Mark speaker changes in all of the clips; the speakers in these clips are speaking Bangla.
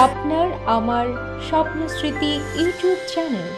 Speaker 1: আপনার আমার স্বপ্নস্মৃতি ইউটিউব চ্যানেল।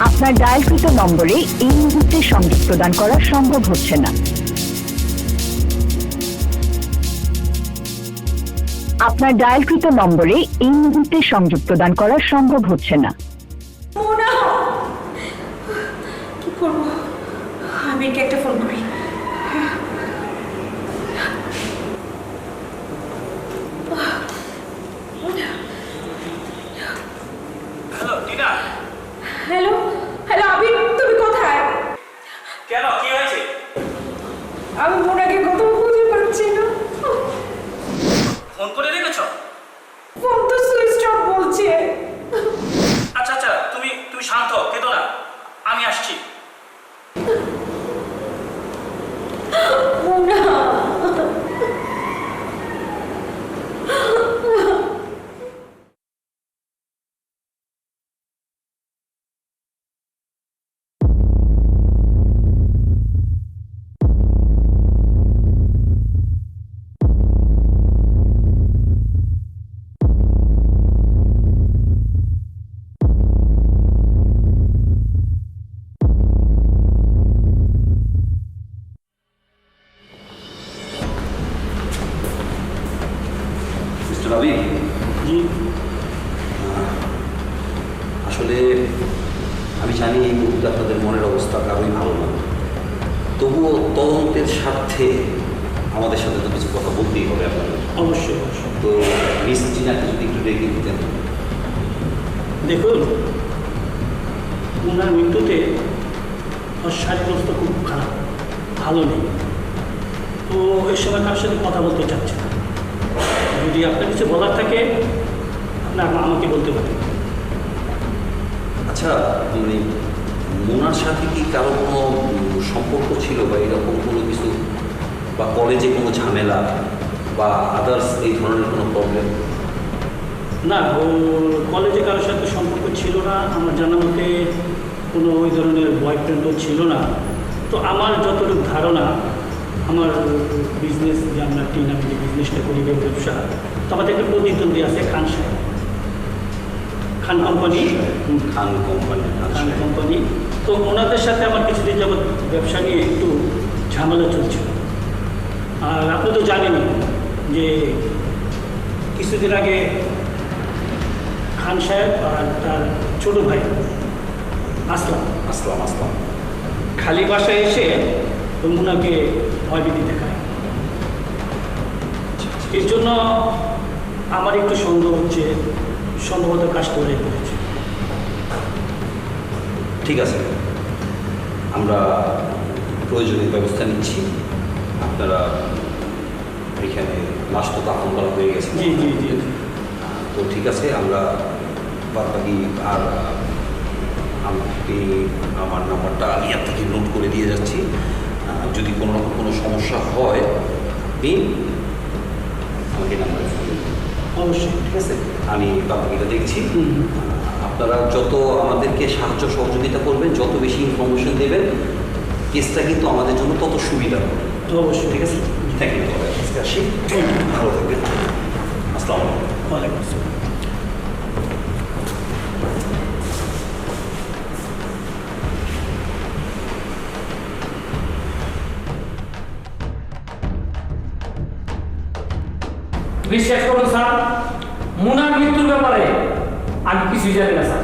Speaker 2: আপনার ডায়ালকৃত নম্বরে এই মুহূর্তে সংযোগ প্রদান করা সম্ভব হচ্ছে না। আপনার ডায়ালকৃত নম্বরে এই মুহূর্তে সংযোগ প্রদান করা সম্ভব হচ্ছে না।
Speaker 3: কি করবো? আমি একটা ফোন করি। হ্যালো হ্যালো, আবির, তুমি কোথায়?
Speaker 4: কেন, কি হয়েছে?
Speaker 3: আমি মোনাকে কোথাও খুঁজে পাচ্ছি না।
Speaker 4: ফোন করে রেখেছ?
Speaker 3: ফোন তো সুইচ অফ বলছে।
Speaker 4: আচ্ছা আচ্ছা, তুমি শান্ত, কেঁদো না, আমি আসছি।
Speaker 3: মোনা,
Speaker 5: রবি,
Speaker 4: জি,
Speaker 5: আসলে আমি জানি এই মুহূর্তে আপনাদের মনের অবস্থা কারোই ভালো না, তবুও তদন্তের স্বার্থে আমাদের সাথে তো কিছু কথা বলতেই হবে আপনাদের।
Speaker 4: অবশ্যই অবশ্যই।
Speaker 5: তো মিস জিনাকে যদি একটু ডেকে দিতেন।
Speaker 4: দেখুন, ওনার মৃত্যুতে ওর শারীরস্ত খুব খারাপ, ভালো নেই। তো এই সময় কার সাথে কথা বলতে চাচ্ছে না। যদি আপনার কিছু বলার থাকে আপনার আমাকে বলতে পারেন।
Speaker 5: আচ্ছা, মানে মোনার সাথে কি কারো কোনো সম্পর্ক ছিল বা এরকম কোনো কিছু, বা কলেজে কোনো ঝামেলা বা আদার্স এই ধরনের কোনো প্রবলেম?
Speaker 4: না, ও কলেজে কারোর সাথে সম্পর্ক ছিল না, আমার জানা মতে কোনো ওই ধরনের বয়ফ্রেন্ডও ছিল না। তো আমার যতটুকু ধারণা, আমার বিজনেস যে আমরা টিন আমি যে বিজনেসটা করি, ব্যবসা, তো আমাদের একটা প্রতিদ্বন্দ্বী আছে খান সাহেব, খান কোম্পানি। খান কোম্পানি, তো ওনাদের সাথে আমার কিছুদিন যাবৎ ব্যবসা নিয়ে একটু ঝামেলা চলছিল। আর আপনি তো জানেনই যে কিছুদিন আগে খান সাহেব আর তার ছোট ভাই আসলাম
Speaker 5: আসলাম আসলাম
Speaker 4: খালি বাসায় এসে মুনাকে ভয়ভীতি দেখায়। এর জন্য আমার একটু সন্দেহ হচ্ছে, সম্ভবত কাজটা ওরাই করেছে।
Speaker 5: ঠিক আছে, আমরা প্রয়োজনীয় ব্যবস্থা নিচ্ছি। আপনারা এখানে লাশ তো দাফন করা হয়ে গেছে।
Speaker 4: জি জি জি।
Speaker 5: তো ঠিক আছে, আমরা বাদ বাকি আর আমি আমার নাম্বারটা আলিয়ার থেকে নোট করে দিয়ে যাচ্ছি। যদি কোনো রকম কোনো সমস্যা হয় আপনি আমাকে নাম্বারে ফোন করবেন।
Speaker 4: অবশ্যই।
Speaker 5: ঠিক আছে, আমি বাদ বাকিটা দেখছি। আপনারা যত আমাদেরকে সাহায্য সহযোগিতা করবেন, যত বেশি ইনফরমেশন দেবেন, কেসটা কিন্তু আমাদের জন্য তত সুবিধা হবে।
Speaker 4: তো অবশ্যই।
Speaker 5: ঠিক আছে, থ্যাংক ইউ। আজকে আসি, ভালো থাকবেন। আসসালামু আলাইকুম।
Speaker 4: ওয়ালাইকুম আসসালাম।
Speaker 6: বিশ্বাস করুন স্যার, মুনার মৃত্যুর ব্যাপারে আমি কিছুই জানি না স্যার।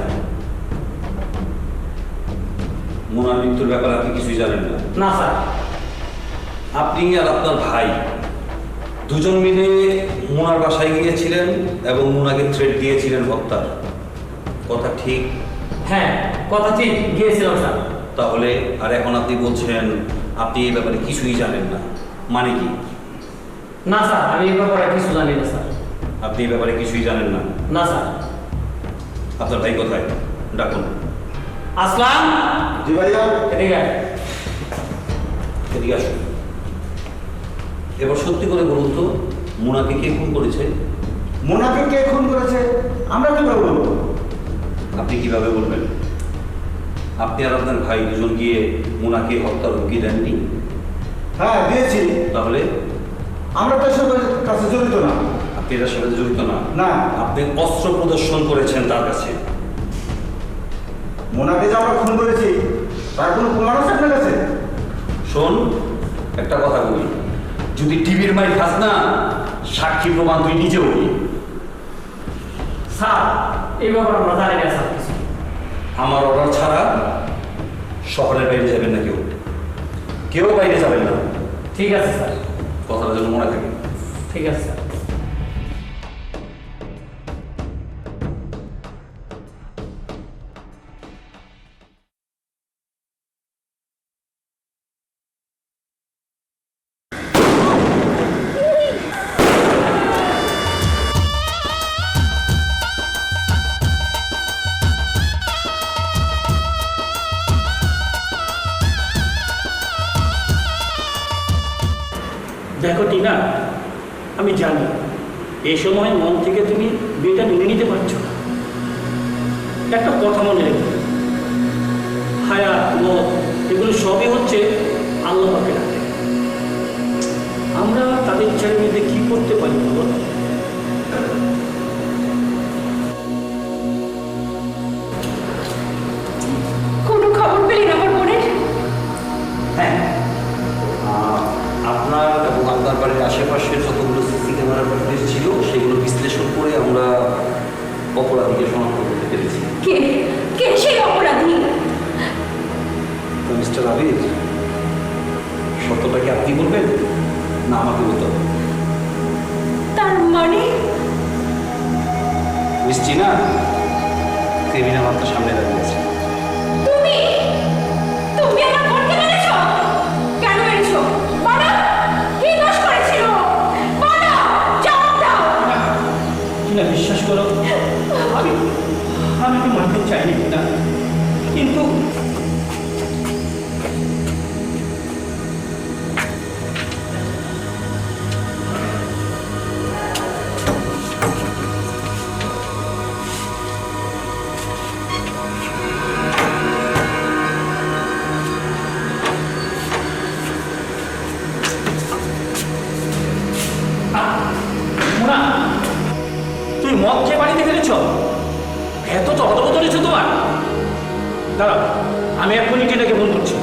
Speaker 5: মোনার মৃত্যুর ব্যাপারে আপনি কিছুই জানেন না?
Speaker 6: না স্যার।
Speaker 5: আপনি আর আপনার ভাই দুজন মিলে মোনার বাসায় গিয়েছিলেন এবং মোনাকে থ্রেট দিয়েছিলেন হত্যার। কথা ঠিক?
Speaker 6: হ্যাঁ, কথা ঠিক, গিয়েছিলাম স্যার।
Speaker 5: তাহলে আর এখন আপনি বলছেন আপনি এই ব্যাপারে কিছুই জানেন না, মানে কি?
Speaker 6: না স্যার, আমি এই ব্যাপারে কিছু জানি না স্যার।
Speaker 5: আপনি এই ব্যাপারে কিছুই জানেন না?
Speaker 6: না স্যার।
Speaker 5: আপনার ভাই কোথায়? ডাকুন।
Speaker 6: আসলাম।
Speaker 7: জি ভাইয়া।
Speaker 6: এদিকে আয়।
Speaker 5: এদিকে আসুন। এবার সত্যি করে বলুন তো, মোনাকে কে খুন করেছে?
Speaker 7: মোনাকে কে খুন করেছে আমরা কিভাবে বলবো?
Speaker 5: আপনি কিভাবে বলবেন? আপনি আর আপনার ভাই দুজন গিয়ে মোনাকে হত্যার হুমকি দেননি?
Speaker 7: হ্যাঁ দিয়েছি।
Speaker 5: তাহলে
Speaker 7: আমরা তো এসবের কাছে জড়িত না।
Speaker 5: আপনি এটার সাথে জড়িত না?
Speaker 7: না।
Speaker 5: আপনি অস্ত্র প্রদর্শন করেছেন তার কাছে।
Speaker 7: মোনাকে যে আমরা খুন করেছি তার কোনো প্রমাণ আছে আপনার কাছে?
Speaker 5: শোন, একটা কথা বলি, যদি টিভির মাইক খাস না, সাক্ষী প্রমাণ তুই নিজেও কি।
Speaker 6: স্যার, এই ব্যাপারে আমরা জানি না স্যার কিছু।
Speaker 5: আমার অর্ডার ছাড়া শহরের বাইরে যাবেন না, কেউ বাইরে যাবেন না।
Speaker 6: ঠিক আছে স্যার।
Speaker 5: কথাটা যেন মনে থাকে।
Speaker 6: ঠিক আছে স্যার।
Speaker 4: দেখো টিনা, আমি জানি এই সময় মন থেকে তুমি বিয়েটা মেনে নিতে পারছো না। একটা কথা মনে রেখো, হায়াত মত এগুলো সবই হচ্ছে আল্লাহ পাকের হাতে। আমরা তাদের ইচ্ছার মধ্যে কি করতে পারি বলো?
Speaker 3: কোনো খবর পেলেন আমার বোনের?
Speaker 5: হ্যাঁ, আপনার এবং আপনার বাড়ির আশেপাশের যতগুলো সিসি ক্যামেরার ফুটেজ ছিল সেগুলো বিশ্লেষণ করে আমরা অপরাধীকে শনাক্ত করতে পেরেছি।
Speaker 3: কে কে সেই অপরাধী?
Speaker 5: তো মিস্টার আবির, সত্যটা কি আপনি বলবেন না আমাকে বলতে হবে?
Speaker 3: তার মানে
Speaker 5: মিষ্টি না, ক্রিমিনাল আপনার সামনে দাঁড়িয়ে আছে।
Speaker 3: তুমি তুমি আমার বোনকে মেরেছো? কেন মেরেছো? বলো, কি দোষ করেছিল? বলো, জবাব দাও।
Speaker 4: টিনা, বিশ্বাস করো, আমি আমি তো মানতে চাইনি না, কিন্তু মোনা, তুমি মদ খেয়ে বাড়িতে ফেলেছ? এত চড়াচড় চলেছে তোমার? দাঁড়াও, আমি এখনই টিনাকে ফোন করছি।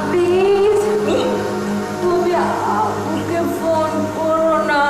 Speaker 3: প্লিজ তুমি আমাকে ফোন করো না।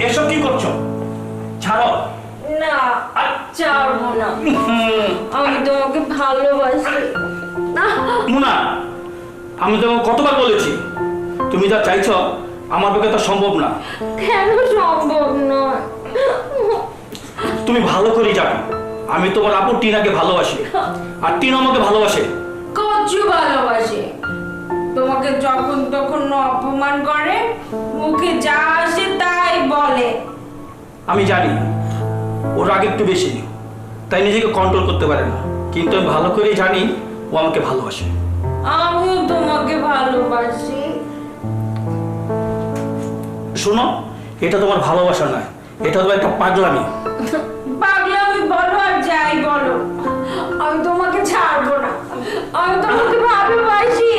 Speaker 4: এসব কি করছো? ছাড়ো।
Speaker 3: না ছাড়বো না, আমি তোমাকে ভালোবাসি।
Speaker 4: মুনা, আমি তোমাকে কতবার বলেছি তুমি যা চাইছো আমার পক্ষে তা সম্ভব না।
Speaker 3: কেন সম্ভব নয়?
Speaker 4: তুমি ভালো করে জানো আমি তোমার আপু টিনাকে ভালোবাসি, আর টিনা আমাকে ভালোবাসে।
Speaker 3: কচ্ছু ভালোবাসে, তোমাকে যখন তখন অপমান করে, মুখে যা আসে তাই বলে।
Speaker 4: আমি জানি ওর রাগ একটু বেশি, তাই নিজেকে কন্ট্রোল করতে পারে না, কিন্তু আমি ভালো করেই জানি ও আমাকে ভালোবাসে।
Speaker 3: আমিও তোমাকে ভালোবাসি।
Speaker 4: শোনো, এটা তোমার ভালোবাসা নয়, এটা তোমার একটা পাগলামি।
Speaker 3: পাগলামি বলো আর যাই বলো, আমি তোমাকে ছাড়বো না, আমি তোমাকে ভালোবাসি।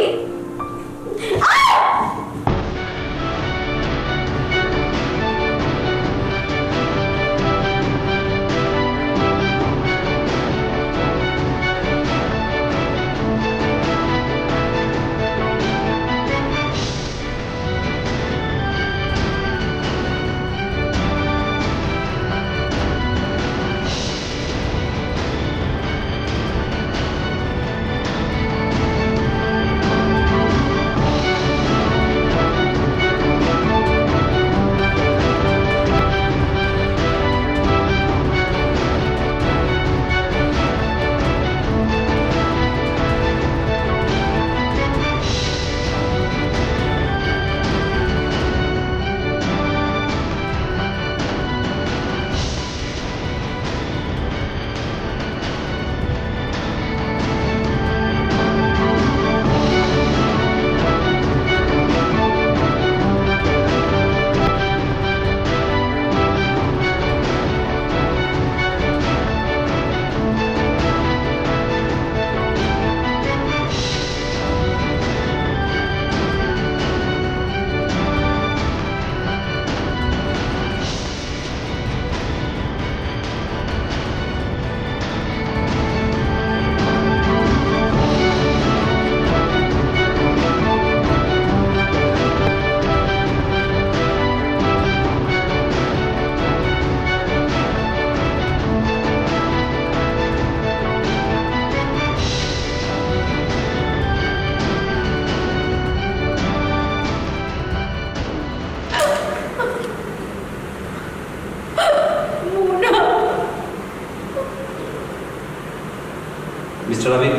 Speaker 5: মিস্টার আবির,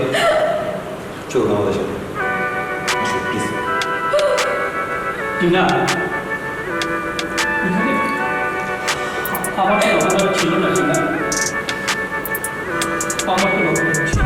Speaker 5: চলুন আমাদের সাথে। আসুন প্লিজ।
Speaker 4: টিনা, এখানে আমার তো অপরাধ ছিল না। টিনা, আমার তো অপরাধ ছিল।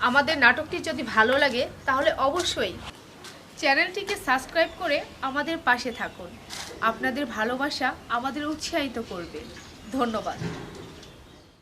Speaker 8: আমাদের নাটকটি যদি ভালো লাগে তাহলে অবশ্যই চ্যানেলটিকে সাবস্ক্রাইব করে আমাদের পাশে থাকুন। আপনাদের ভালোবাসা আমাদের উৎসাহিত করবে। ধন্যবাদ।